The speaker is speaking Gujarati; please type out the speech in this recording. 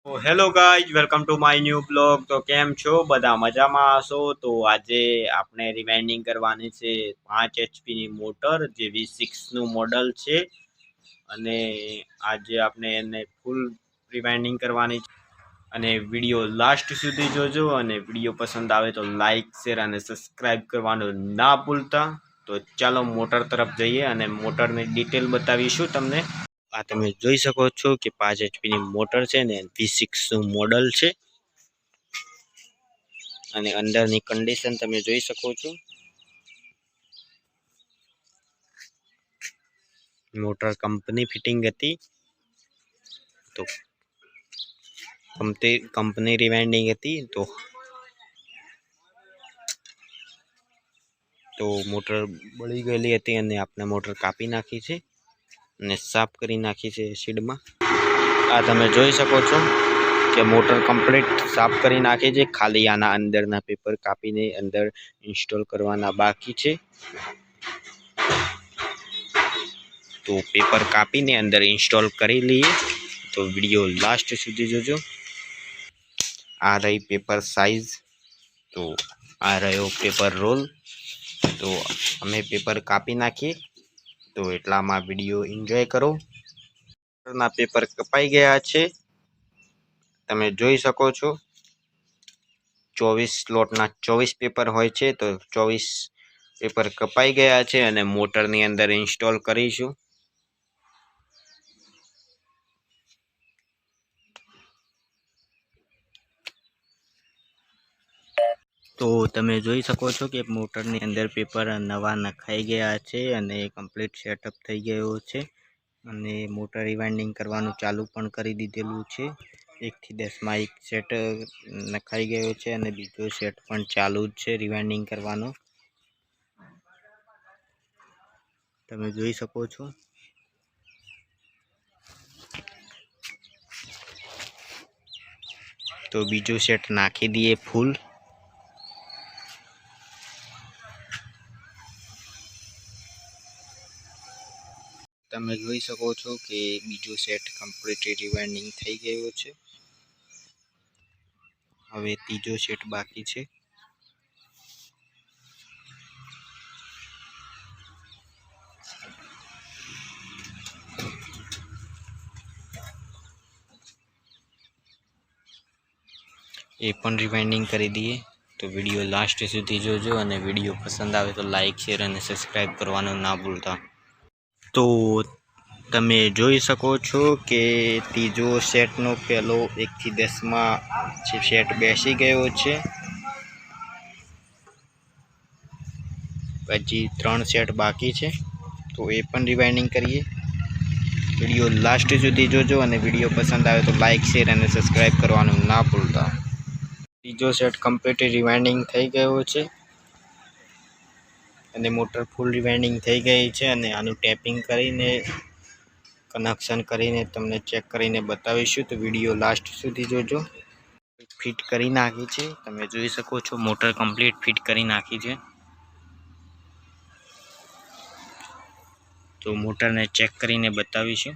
તો hello guys, welcome to my new blog. તો કેમ છો બધા? મજામાં હશો? તો આજે આપણે રિવાઇન્ડિંગ કરવાની છે 5 એચપીની મોટર, જે V6નું મોડલ છે. અને આજે આપણે એને ફૂલ રિવાઇન્ડિંગ કરવાની છે. અને વિડીયો લાસ્ટ સુધી જોજો, અને વિડીયો પસંદ આવે તો લાઇક, શેર અને સબસ્ક્રાઈબ કરવાનું ના ભૂલતા. તો ચાલો મોટર તરફ જઈએ અને મોટરની ડિટેલ બતાવીશું તમને. આ તમે જોઈ શકો છો કે 5 એચપીની મોટર છે ને V6નું મોડલ છે. અને અંદરની કન્ડિશન તમે જોઈ શકો છો. મોટર કંપની ફિટિંગ હતી, તો કંપની રિવાઇન્ડિંગ હતી. તો મોટર બળી ગયેલી હતી અને આપણે મોટર કાપી નાખી છે અને સાફ કરી નાખી છે એસિડમાં. આ તમે જોઈ શકો છો કે મોટર કમ્પ્લીટ સાફ કરી નાખી છે. ખાલી આના અંદરના પેપર કાપીને અંદર ઇન્સ્ટોલ કરવાના બાકી છે. તો પેપર કાપીને અંદર ઇન્સ્ટોલ કરી લઈએ. તો વિડીયો લાસ્ટ સુધી જોજો. આ રહી પેપર સાઇઝ, તો આ રહ્યો પેપર રોલ. તો અમે પેપર કાપી નાખીએ, તો એટલામાં વિડીયો એન્જોય કરો. ના પેપર કપાઈ ગયા છે, તમે જોઈ શકો છો. 24 સ્લોટના 24 પેપર હોય છે, તો 24 પેપર કપાઈ ગયા છે અને મોટરની અંદર ઇન્સ્ટોલ કરીશું. તો તમે જોઈ શકો છો કે મોટરની અંદર પેપર નવા નખાઈ ગયા છે અને કમ્પ્લીટ સેટઅપ થઈ ગયો છે. અને મોટર રિવાઇન્ડિંગ કરવાનું ચાલુ પણ કરી દીધેલું છે. 1 થી 10માં એક સેટ નખાઈ ગયો છે અને બીજો સેટ પણ ચાલુ જ છે રિવાઇન્ડિંગ કરવાનો. તમે જોઈ શકો છો. તો બીજો સેટ નાખી દઈએ ફૂલ. તમે જોઈ શકો છો કે બીજો સેટ કમ્પ્લીટ રિવાઇન્ડિંગ થઈ ગયો છે. હવે ત્રીજો સેટ બાકી છે. એ પણ રિવાઇન્ડિંગ કરી દઈએ. તો વિડીયો લાસ્ટ સુધી જોજો, અને વિડીયો પસંદ આવે તો લાઇક, શેર અને સબસ્ક્રાઈબ કરવાનું ના ભૂલતા. તો તમે જોઈ શકો છો કે ત્રીજો સેટનો પહેલો 1 થી 10માં જે સેટ બેસી ગયો છે. પછી 3 સેટ બાકી છે, તો એ પણ રિવાઇન્ડિંગ કરીએ. વિડીયો લાસ્ટ સુધી જોજો, અને વિડીયો પસંદ આવે તો લાઇક, શેર અને સબસ્ક્રાઈબ કરવાનું ના ભૂલતા. ત્રીજો સેટ કમ્પ્લીટ રિવાઇન્ડિંગ થઈ ગયો છે અને મોટર ફૂલ રિવાઇન્ડિંગ થઈ ગઈ છે. અને આનું ટેપિંગ કરીને કનેક્શન કરીને તમને ચેક કરીને બતાવીશું. તો વિડીયો લાસ્ટ સુધી જોજો. ફિટ કરી નાખી છે, તમે જોઈ શકો છો. મોટર કમ્પ્લીટ ફિટ કરી નાખી છે. તો મોટરને ચેક કરીને બતાવીશું.